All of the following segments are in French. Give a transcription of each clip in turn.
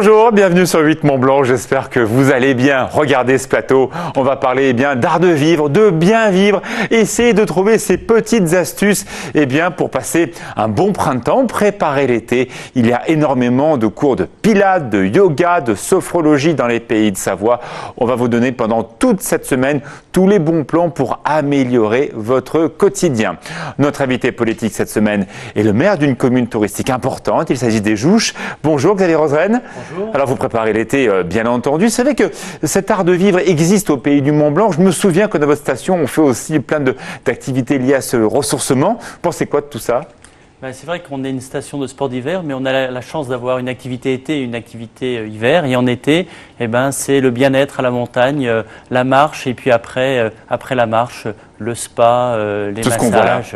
Bonjour, bienvenue sur 8 Mont-Blanc, j'espère que vous allez bien. Regardez ce plateau, on va parler d'art de vivre, de bien vivre, essayer de trouver ces petites astuces pour passer un bon printemps, préparer l'été. Il y a énormément de cours de pilates, de yoga, de sophrologie dans les pays de Savoie. On va vous donner pendant toute cette semaine tous les bons plans pour améliorer votre quotidien. Notre invité politique cette semaine est le maire d'une commune touristique importante, il s'agit des Jouches. Bonjour Xavier Roseraine. Bonjour. Alors vous préparez l'été, bien entendu. Vous savez que cet art de vivre existe au pays du Mont-Blanc. Je me souviens que dans votre station, on fait aussi plein d'activités liées à ce ressourcement. Vous pensez quoi de tout ça ? C'est vrai qu'on est une station de sport d'hiver, mais on a la chance d'avoir une activité été et une activité hiver. Et en été, c'est le bien-être à la montagne, la marche, et puis après la marche, le spa, les tout massages.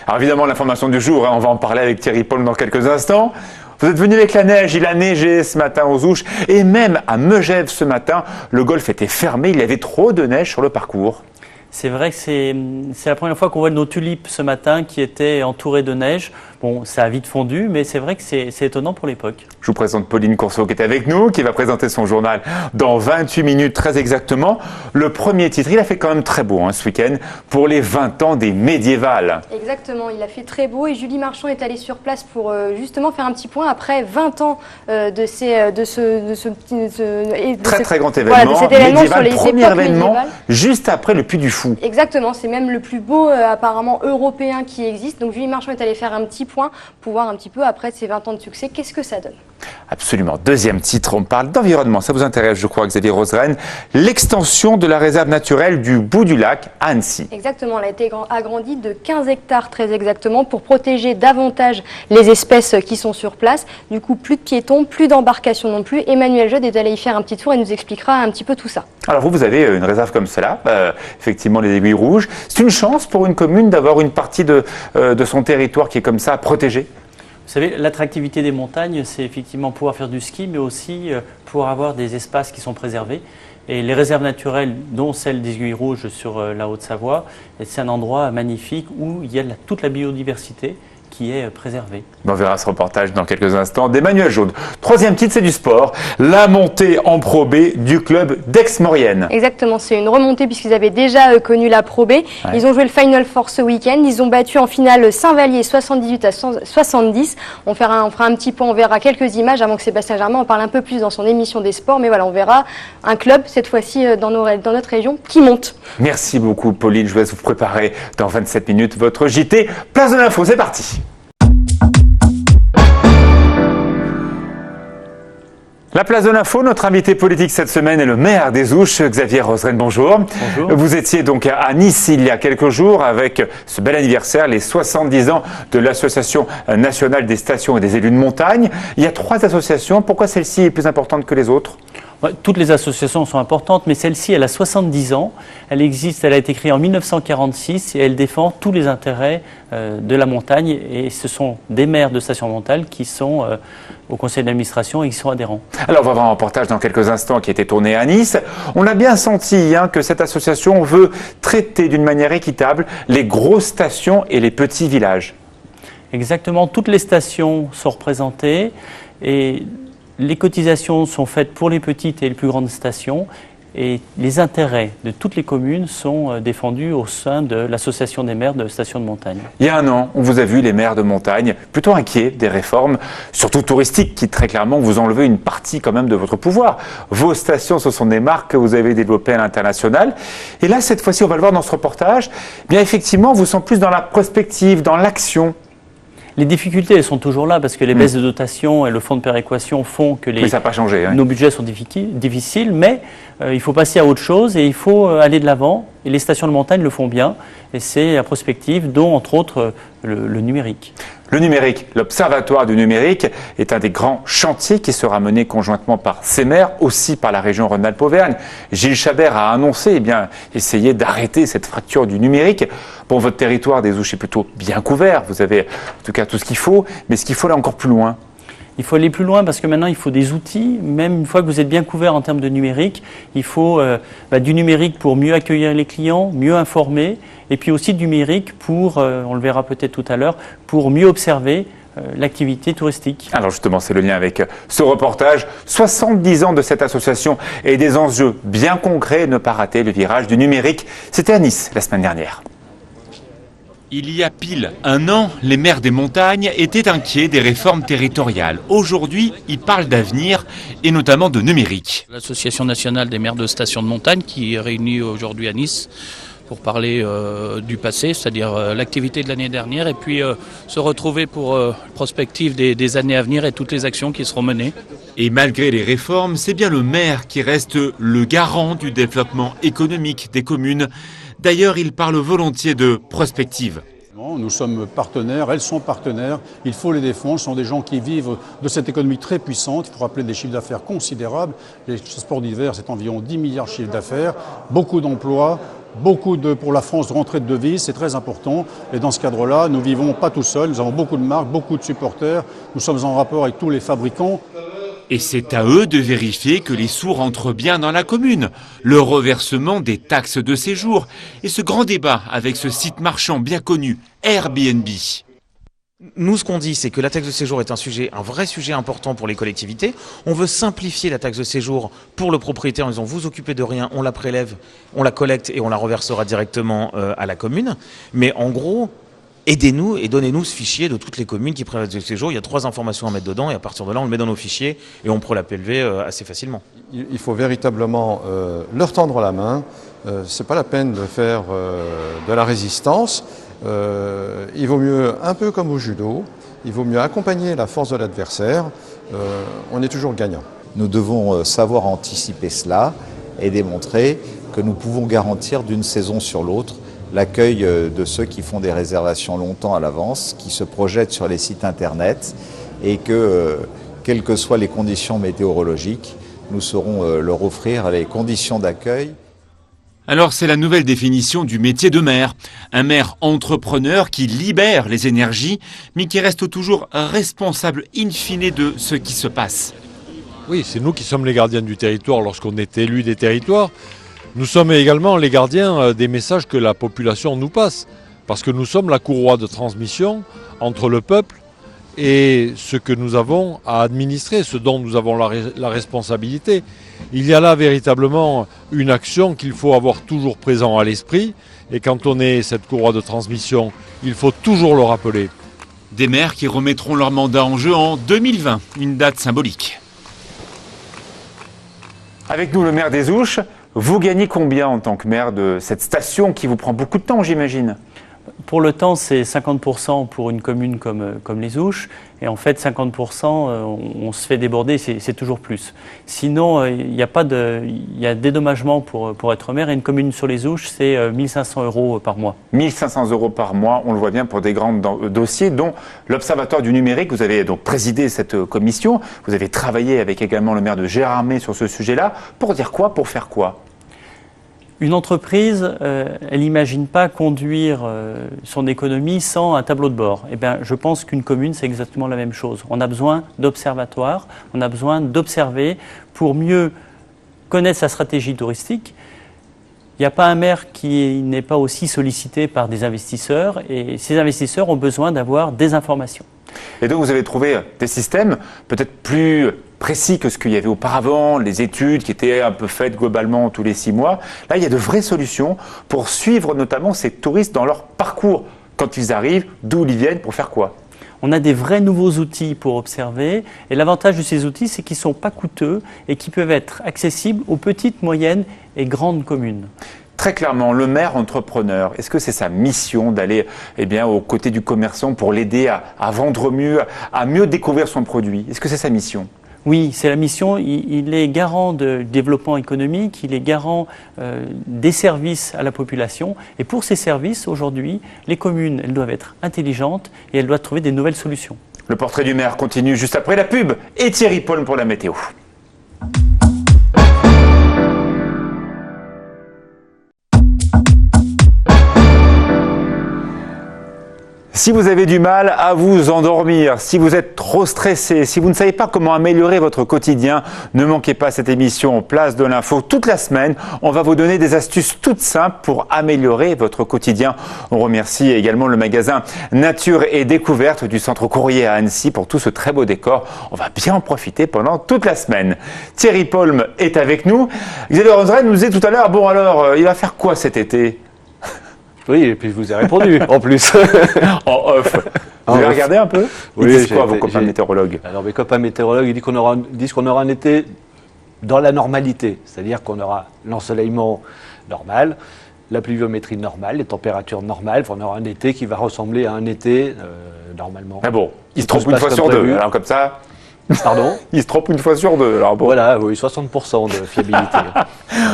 Alors évidemment, l'information du jour, on va en parler avec Thierry Paul dans quelques instants. Vous êtes venu avec la neige, il a neigé ce matin aux Ouches et même à Megève ce matin, le golf était fermé, il y avait trop de neige sur le parcours. C'est vrai que c'est la première fois qu'on voit nos tulipes ce matin qui étaient entourées de neige. Bon, ça a vite fondu, mais c'est vrai que c'est étonnant pour l'époque. Je vous présente Pauline Courceau qui est avec nous, qui va présenter son journal dans 28 minutes très exactement. Le premier titre, il a fait quand même très beau ce week-end pour les 20 ans des médiévales. Exactement, il a fait très beau et Julie Marchand est allée sur place pour justement faire un petit point après 20 ans de ce très grand événement, voilà, de cet événement médiéval, sur les premier époques événement médiévales. Juste après le Puy du Fou. Exactement, c'est même le plus beau apparemment européen qui existe. Donc Julie Marchand est allée faire un petit point pour voir un petit peu après ces 20 ans de succès, qu'est-ce que ça donne. Absolument. Deuxième titre, on parle d'environnement. Ça vous intéresse, je crois, Xavier Roseraine. L'extension de la réserve naturelle du Bout du Lac à Annecy. Exactement, elle a été agrandie de 15 hectares très exactement pour protéger davantage les espèces qui sont sur place. Du coup, plus de piétons, plus d'embarcations non plus. Emmanuel Jeude est allé y faire un petit tour et nous expliquera un petit peu tout ça. Alors vous avez une réserve comme cela, effectivement les aiguilles rouges. C'est une chance pour une commune d'avoir une partie de son territoire qui est comme ça protégée. Vous savez, l'attractivité des montagnes, c'est effectivement pouvoir faire du ski, mais aussi pouvoir avoir des espaces qui sont préservés. Et les réserves naturelles, dont celle des Aiguilles Rouges sur la Haute-Savoie, c'est un endroit magnifique où il y a toute la biodiversité qui est préservée. On verra ce reportage dans quelques instants d'Emmanuel Jaude. Troisième titre, c'est du sport. La montée en Pro B du club d'Aix-Maurienne. Exactement, c'est une remontée puisqu'ils avaient déjà connu la Pro B. Ouais. Ils ont joué le Final Four ce week-end. Ils ont battu en finale Saint-Vallier 78 à 70. On fera un petit point, on verra quelques images avant que Sébastien Germain en parle un peu plus dans son émission des sports. Mais voilà, on verra un club, cette fois-ci dans notre région, qui monte. Merci beaucoup Pauline. Je vous laisse vous préparer dans 27 minutes votre JT. Place de l'info, c'est parti. La place de l'info, notre invité politique cette semaine est le maire des Ouches, Xavier Roseraine. Bonjour. Bonjour. Vous étiez donc à Nice il y a quelques jours avec ce bel anniversaire, les 70 ans de l'Association nationale des stations et des élus de montagne. Il y a 3 associations. Pourquoi celle-ci est plus importante que les autres ? Toutes les associations sont importantes, mais celle-ci, elle a 70 ans. Elle existe, elle a été créée en 1946 et elle défend tous les intérêts de la montagne. Et ce sont des maires de stations montagne qui sont au conseil d'administration et qui sont adhérents. Alors, on va voir un reportage dans quelques instants qui a été tourné à Nice. On a bien senti que cette association veut traiter d'une manière équitable les grosses stations et les petits villages. Exactement, toutes les stations sont représentées et les cotisations sont faites pour les petites et les plus grandes stations et les intérêts de toutes les communes sont défendus au sein de l'Association des maires de stations de montagne. Il y a un an, on vous a vu, les maires de montagne, plutôt inquiets des réformes, surtout touristiques, qui très clairement vous enlevez une partie quand même de votre pouvoir. Vos stations, ce sont des marques que vous avez développées à l'international. Et là, cette fois-ci, on va le voir dans ce reportage, bien effectivement, vous sentez plus dans la prospective, dans l'action. Les difficultés, elles sont toujours là parce que les baisses de dotation et le fonds de péréquation font que ça n'a pas changé, nos budgets sont difficiles, mais il faut passer à autre chose et il faut aller de l'avant. Et les stations de montagne le font bien et c'est la prospective, dont entre autres le numérique. Le numérique, l'Observatoire du numérique, est un des grands chantiers qui sera mené conjointement par ces maires, aussi par la région Rhône-Alpes-Auvergne. Gilles Chabert a annoncé essayer d'arrêter cette fracture du numérique. Bon, votre territoire des Ouches est plutôt bien couvert, vous avez en tout cas tout ce qu'il faut, mais ce qu'il faut aller encore plus loin. Il faut aller plus loin parce que maintenant il faut des outils, même une fois que vous êtes bien couvert en termes de numérique, il faut du numérique pour mieux accueillir les clients, mieux informer, et puis aussi du numérique pour, on le verra peut-être tout à l'heure, pour mieux observer, l'activité touristique. Alors justement, c'est le lien avec ce reportage. 70 ans de cette association et des enjeux bien concrets. Ne pas rater le virage du numérique. C'était à Nice la semaine dernière. Il y a pile un an, les maires des montagnes étaient inquiets des réformes territoriales. Aujourd'hui, ils parlent d'avenir et notamment de numérique. L'Association nationale des maires de stations de montagne qui est réunie aujourd'hui à Nice pour parler du passé, c'est-à-dire l'activité de l'année dernière et puis se retrouver pour prospective des années à venir et toutes les actions qui seront menées. Et malgré les réformes, c'est bien le maire qui reste le garant du développement économique des communes. D'ailleurs, il parle volontiers de prospective. Nous sommes partenaires, elles sont partenaires, il faut les défendre, ce sont des gens qui vivent de cette économie très puissante, il faut rappeler des chiffres d'affaires considérables, les sports d'hiver c'est environ 10 milliards de chiffres d'affaires, beaucoup d'emplois, pour la France de rentrée de devises, c'est très important et dans ce cadre-là, nous vivons pas tout seuls, nous avons beaucoup de marques, beaucoup de supporters, nous sommes en rapport avec tous les fabricants. Et c'est à eux de vérifier que les sous rentrent bien dans la commune. Le reversement des taxes de séjour et ce grand débat avec ce site marchand bien connu, Airbnb. Nous, ce qu'on dit, c'est que la taxe de séjour est un vrai sujet important pour les collectivités. On veut simplifier la taxe de séjour pour le propriétaire en disant vous occupez de rien, on la prélève, on la collecte et on la reversera directement à la commune. Mais en gros, aidez-nous et donnez-nous ce fichier de toutes les communes qui prélèvent la taxe de séjour. Il y a 3 informations à mettre dedans et à partir de là, on le met dans nos fichiers et on peut la prélever assez facilement. Il faut véritablement leur tendre la main. C'est pas la peine de faire de la résistance. Il vaut mieux, un peu comme au judo, il vaut mieux accompagner la force de l'adversaire. On est toujours gagnant. Nous devons savoir anticiper cela et démontrer que nous pouvons garantir d'une saison sur l'autre l'accueil de ceux qui font des réservations longtemps à l'avance, qui se projettent sur les sites internet et que, quelles que soient les conditions météorologiques, nous saurons leur offrir les conditions d'accueil. Alors c'est la nouvelle définition du métier de maire. Un maire entrepreneur qui libère les énergies, mais qui reste toujours responsable in fine de ce qui se passe. Oui, c'est nous qui sommes les gardiens du territoire lorsqu'on est élus des territoires. Nous sommes également les gardiens des messages que la population nous passe, parce que nous sommes la courroie de transmission entre le peuple et ce que nous avons à administrer, ce dont nous avons la responsabilité. Il y a là véritablement une action qu'il faut avoir toujours présent à l'esprit, et quand on est cette courroie de transmission, il faut toujours le rappeler. Des maires qui remettront leur mandat en jeu en 2020, une date symbolique. Avec nous le maire des Ouches. Vous gagnez combien en tant que maire de cette station qui vous prend beaucoup de temps, j'imagine? Pour le temps, c'est 50% pour une commune comme les Ouches. Et en fait, 50%, on se fait déborder, c'est toujours plus. Sinon, il y a dédommagement pour être maire. Et une commune sur les Ouches, c'est 1 500 € par mois. 1 500 € par mois, on le voit bien pour des grands dossiers, dont l'Observatoire du numérique. Vous avez donc présidé cette commission. Vous avez travaillé avec également le maire de Gérardmer sur ce sujet-là. Pour dire quoi? Pour faire quoi? Une entreprise, elle n'imagine pas conduire son économie sans un tableau de bord. Eh bien, je pense qu'une commune, c'est exactement la même chose. On a besoin d'observatoires, on a besoin d'observer pour mieux connaître sa stratégie touristique. Il n'y a pas un maire qui n'est pas aussi sollicité par des investisseurs et ces investisseurs ont besoin d'avoir des informations. Et donc vous avez trouvé des systèmes peut-être plus précis que ce qu'il y avait auparavant, les études qui étaient un peu faites globalement tous les 6 mois. Là, il y a de vraies solutions pour suivre notamment ces touristes dans leur parcours. Quand ils arrivent, d'où ils viennent, pour faire quoi? On a des vrais nouveaux outils pour observer et l'avantage de ces outils, c'est qu'ils ne sont pas coûteux et qui peuvent être accessibles aux petites, moyennes et grandes communes. Très clairement, le maire entrepreneur, est-ce que c'est sa mission d'aller aux côtés du commerçant pour l'aider à vendre mieux, à mieux découvrir son produit? Est-ce que c'est sa mission? Oui, c'est la mission. Il est garant du développement économique, il est garant des services à la population. Et pour ces services, aujourd'hui, les communes, elles doivent être intelligentes et elles doivent trouver des nouvelles solutions. Le portrait du maire continue juste après la pub et Thierry Paul pour la météo. Si vous avez du mal à vous endormir, si vous êtes trop stressé, si vous ne savez pas comment améliorer votre quotidien, ne manquez pas cette émission Place de l'info. Toute la semaine, on va vous donner des astuces toutes simples pour améliorer votre quotidien. On remercie également le magasin Nature et Découverte du Centre Courrier à Annecy pour tout ce très beau décor. On va bien en profiter pendant toute la semaine. Thierry Paulme est avec nous. Xavier Ronsred nous disait tout à l'heure, bon alors, il va faire quoi cet été ? Oui, et puis je vous ai répondu en plus. En off. Vous avez regardé un peu ? Ils disent quoi vos copains météorologues ? Alors mes copains météorologues ils disent qu'on aura un été dans la normalité, c'est-à-dire qu'on aura l'ensoleillement normal, la pluviométrie normale, les températures normales. On aura un été qui va ressembler à un été normalement. Mais bon, il se trompe une fois sur deux, alors comme ça. Pardon ? Il se trompe une fois sur deux, alors bon. Voilà, oui, 60% de fiabilité.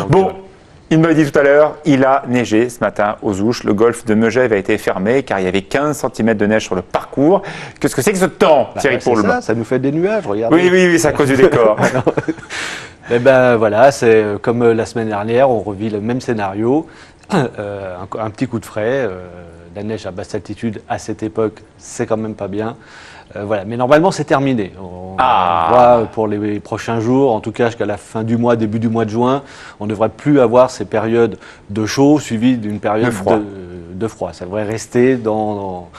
Donc, bon. Il m'a dit tout à l'heure, il a neigé ce matin aux Ouches. Le golfe de Megève a été fermé car il y avait 15 cm de neige sur le parcours. Qu'est-ce que c'est que ce temps, Thierry Paulme ? Ça nous fait des nuages, regardez. Oui, c'est à cause du décor. Eh ben voilà, c'est comme la semaine dernière, on revit le même scénario. Un petit coup de frais, la neige à basse altitude à cette époque, c'est quand même pas bien. Voilà, mais normalement c'est terminé. On voit pour les prochains jours, en tout cas jusqu'à la fin du mois, début du mois de juin, on ne devrait plus avoir ces périodes de chaud suivies d'une période de froid. Ça devrait rester dans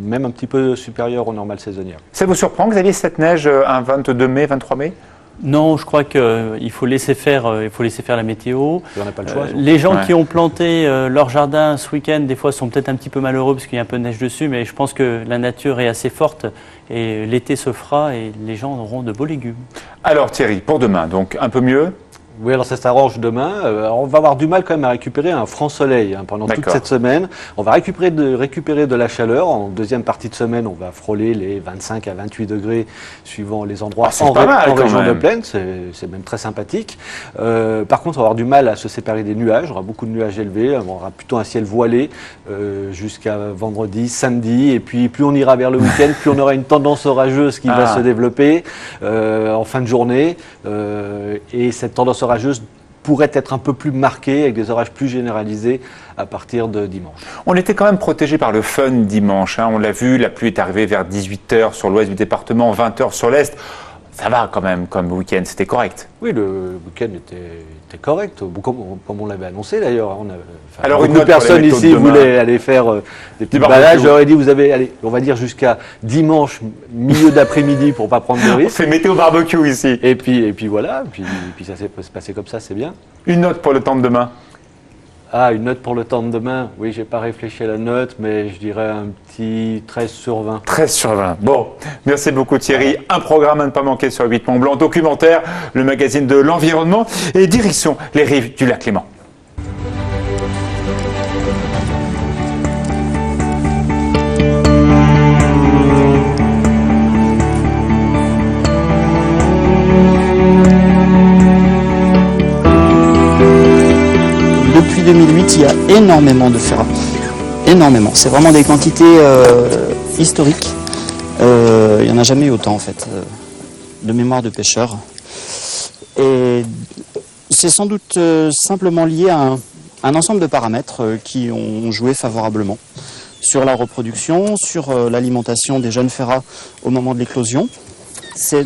même un petit peu supérieur aux normales saisonnières. Ça vous surprend, Xavier, cette neige un 22 mai, 23 mai ? Non, je crois qu'il faut laisser faire la météo. On n'a pas le choix. Les gens qui ont planté leur jardin ce week-end, des fois, sont peut-être un petit peu malheureux parce qu'il y a un peu de neige dessus, mais je pense que la nature est assez forte et l'été se fera et les gens auront de beaux légumes. Alors Thierry, pour demain, donc un peu mieux ? Oui, alors ça s'arrange demain. On va avoir du mal quand même à récupérer un franc soleil pendant toute cette semaine. On va récupérer de la chaleur. En deuxième partie de semaine, on va frôler les 25 à 28 degrés suivant les endroits en région de plaine. C'est même très sympathique. Par contre, on va avoir du mal à se séparer des nuages. On aura beaucoup de nuages élevés. On aura plutôt un ciel voilé jusqu'à vendredi, samedi. Et puis, plus on ira vers le week-end, plus on aura une tendance orageuse qui va se développer en fin de journée. Et cette tendance orageuse pourrait être un peu plus marquée avec des orages plus généralisés à partir de dimanche. On était quand même protégé par le fun dimanche, on l'a vu, la pluie est arrivée vers 18h sur l'ouest du département, 20h sur l'est. Ça va quand même comme week-end, c'était correct. Oui, le week-end était correct, comme on l'avait annoncé d'ailleurs. Alors beaucoup de personnes ici voulaient aller faire des petites balades. J'aurais dit, vous avez, allez, on va dire jusqu'à dimanche, milieu d'après-midi pour pas prendre de risques. C'est météo barbecue ici. Et puis voilà, puis ça s'est passé comme ça, c'est bien. Une note pour le temps de demain. Ah, une note pour le temps de demain. Oui, j'ai pas réfléchi à la note, mais je dirais un petit 13 sur 20. 13 sur 20. Bon, merci beaucoup Thierry. Voilà. Un programme à ne pas manquer sur 8 Mont Blanc, documentaire, le magazine de l'environnement et direction les rives du lac Léman. Depuis 2008, il y a énormément de fer. Énormément. C'est vraiment des quantités historiques. Il n'y en a jamais eu autant, en fait, de mémoire de pêcheurs. Et c'est sans doute simplement lié à un ensemble de paramètres qui ont joué favorablement sur la reproduction, sur l'alimentation des jeunes ferrats au moment de l'éclosion. C'est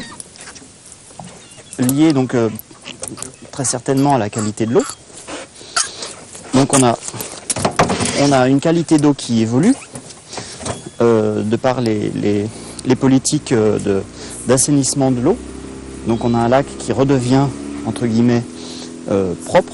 lié donc très certainement à la qualité de l'eau. Donc on a une qualité d'eau qui évolue de par les politiques d'assainissement de l'eau. Donc on a un lac qui redevient, entre guillemets, propre.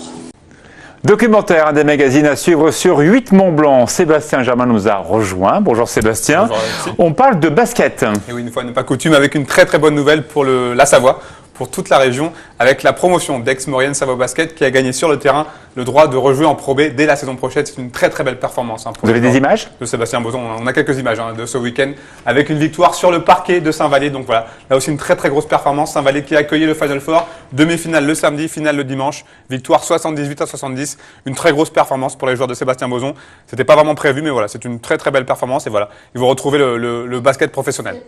Documentaire, un des magazines à suivre sur 8 Mont Blanc. Sébastien Germain nous a rejoint. Bonjour Sébastien. Bonjour, on parle de basket. Et oui, une fois n'est pas coutume, avec une très très bonne nouvelle pour la Savoie, pour toute la région, avec la promotion d'Aix-Maurienne Savoie Basket qui a gagné sur le terrain le droit de rejouer en Pro B dès la saison prochaine. C'est une très très belle performance. Vous avez des images de Sébastien Boson. On a quelques images de ce week-end avec une victoire sur le parquet de Saint-Vallier. Donc voilà, là aussi une très très grosse performance. Saint-Vallier qui a accueilli le Final Four, demi-finale le samedi, finale le dimanche, victoire 78-70. Une très grosse performance pour les joueurs de Sébastien Boson. C'était pas vraiment prévu, mais voilà, c'est une très très belle performance et voilà, ils vont retrouver le basket professionnel.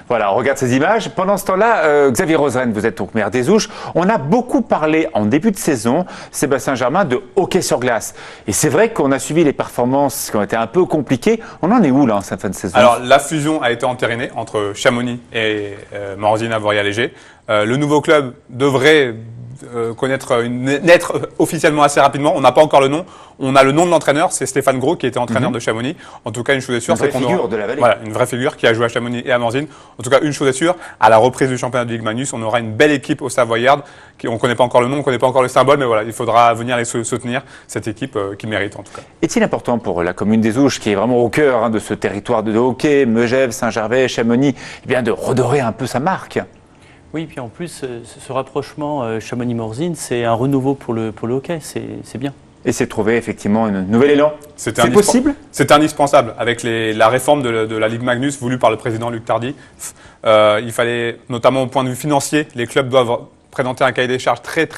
Voilà, on regarde ces images. Pendant ce temps-là, Xavier Roseraine, vous êtes donc maire des Ouches. On a beaucoup parlé en début de saison, Sébastien Germain, de hockey sur glace. Et c'est vrai qu'on a suivi les performances qui ont été un peu compliquées. On en est où là en cette fin de saison? Alors la fusion a été entérinée entre Chamonix et Morzine Avoriaz-Léger. Le nouveau club devrait naître officiellement assez rapidement. On n'a pas encore le nom. On a le nom de l'entraîneur, c'est Stéphane Gros qui était entraîneur de Chamonix. En tout cas, une chose est sûre, c'est qu'on figure de la vallée. Voilà, une vraie figure qui a joué à Chamonix et à Morzine. En tout cas, une chose est sûre, à la reprise du championnat de Ligue Magnus, on aura une belle équipe au Savoyard. On ne connaît pas encore le nom, on ne connaît pas encore le symbole, mais voilà, il faudra venir les soutenir, cette équipe qui mérite en tout cas. Est-il important pour la commune des Ouches, qui est vraiment au cœur de ce territoire de hockey, Megève, Saint-Gervais, Chamonix, eh bien de redorer un peu sa marque? Oui, puis en plus, ce rapprochement Chamonix-Morzine, c'est un renouveau pour le hockey, c'est bien. Et c'est trouver effectivement un nouvel élan. C'est possible? C'est indispensable. Avec la réforme de la Ligue Magnus voulue par le président Luc Tardy, il fallait, notamment au point de vue financier, les clubs doivent présenter un cahier des charges très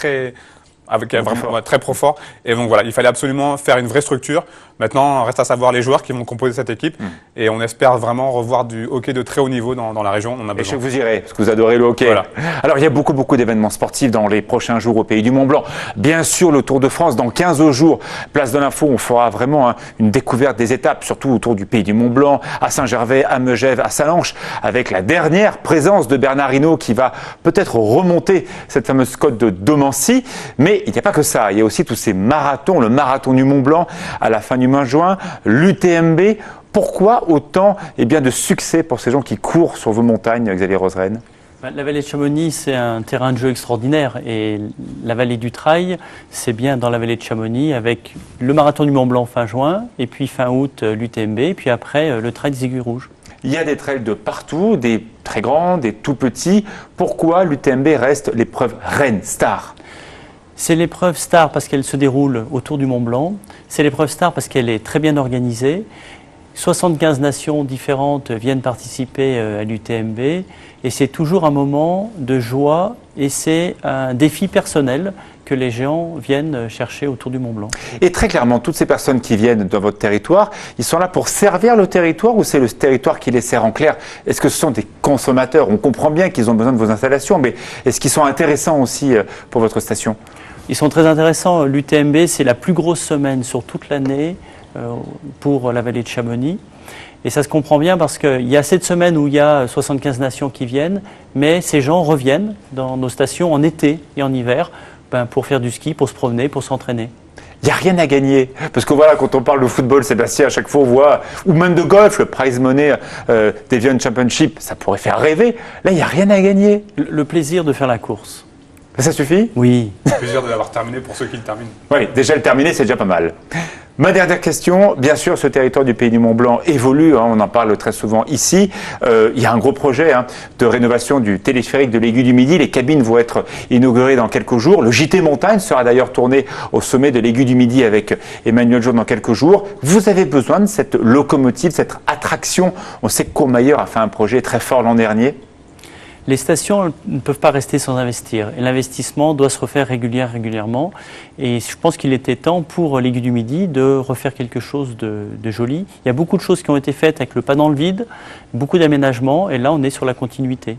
fort. Et donc voilà, il fallait absolument faire une vraie structure. Maintenant, reste à savoir les joueurs qui vont composer cette équipe. Et on espère vraiment revoir du hockey de très haut niveau dans la région. On a besoin. Et je sais que vous irez, parce que vous adorez le hockey. Voilà. Alors, il y a beaucoup d'événements sportifs dans les prochains jours au Pays du Mont-Blanc. Bien sûr, le Tour de France, dans 15 jours. Place de l'Info, on fera vraiment une découverte des étapes, surtout autour du Pays du Mont-Blanc, à Saint-Gervais, à Megève, à Sallanches, avec la dernière présence de Bernard Hinault qui va peut-être remonter cette fameuse côte de Domancy. Mais il n'y a pas que ça. Il y a aussi tous ces marathons, le marathon du Mont-Blanc à la fin du mois de juin, l'UTMB. Pourquoi autant de succès pour ces gens qui courent sur vos montagnes, Xavier Roseraine? La vallée de Chamonix, c'est un terrain de jeu extraordinaire et la vallée du Trail, c'est bien dans la vallée de Chamonix avec le marathon du Mont-Blanc fin juin et puis fin août l'UTMB et puis après le trail des Aiguilles Rouges. Il y a des trails de partout, des très grands, des tout petits. Pourquoi l'UTMB reste l'épreuve reine, star? C'est l'épreuve star parce qu'elle se déroule autour du Mont-Blanc. C'est l'épreuve star parce qu'elle est très bien organisée. 75 nations différentes viennent participer à l'UTMB et c'est toujours un moment de joie et c'est un défi personnel que les gens viennent chercher autour du Mont-Blanc. Et très clairement, toutes ces personnes qui viennent dans votre territoire, ils sont là pour servir le territoire ou c'est le territoire qui les sert en clair? Est-ce que ce sont des consommateurs? On comprend bien qu'ils ont besoin de vos installations, mais est-ce qu'ils sont intéressants aussi pour votre station? Ils sont très intéressants. L'UTMB, c'est la plus grosse semaine sur toute l'année pour la vallée de Chamonix. Et ça se comprend bien parce qu'il y a cette semaine où il y a 75 nations qui viennent, mais ces gens reviennent dans nos stations en été et en hiver pour faire du ski, pour se promener, pour s'entraîner. Il n'y a rien à gagner. Parce que voilà, quand on parle de football, Sébastien, à chaque fois on voit, ou même de golf, le prize money d'Evian Championship, ça pourrait faire rêver. Là, il n'y a rien à gagner. Le plaisir de faire la course. Ça suffit? Oui. Le plaisir de l'avoir terminé pour ceux qui le terminent. Oui, déjà le terminer, c'est déjà pas mal. Ma dernière question, bien sûr, ce territoire du Pays du Mont-Blanc évolue, on en parle très souvent ici. Il y a un gros projet de rénovation du téléphérique de l'Aiguille du Midi. Les cabines vont être inaugurées dans quelques jours. Le JT Montagne sera d'ailleurs tourné au sommet de l'Aiguille du Midi avec Emmanuel Jour dans quelques jours. Vous avez besoin de cette locomotive, cette attraction. On sait que Courmayeur a fait un projet très fort l'an dernier. Les stations ne peuvent pas rester sans investir. Et l'investissement doit se refaire régulièrement. Et je pense qu'il était temps pour l'Aiguille du Midi de refaire quelque chose de joli. Il y a beaucoup de choses qui ont été faites avec le pas dans le vide, beaucoup d'aménagements. Et là, on est sur la continuité.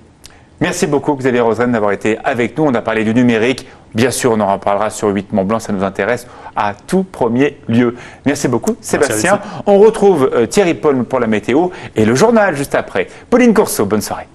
Merci beaucoup Xavier Roseraine d'avoir été avec nous. On a parlé du numérique. Bien sûr, on en reparlera sur 8 Mont-Blanc. Ça nous intéresse à tout premier lieu. Merci beaucoup Sébastien. On retrouve Thierry Paul pour la météo et le journal juste après. Pauline Courceau, bonne soirée.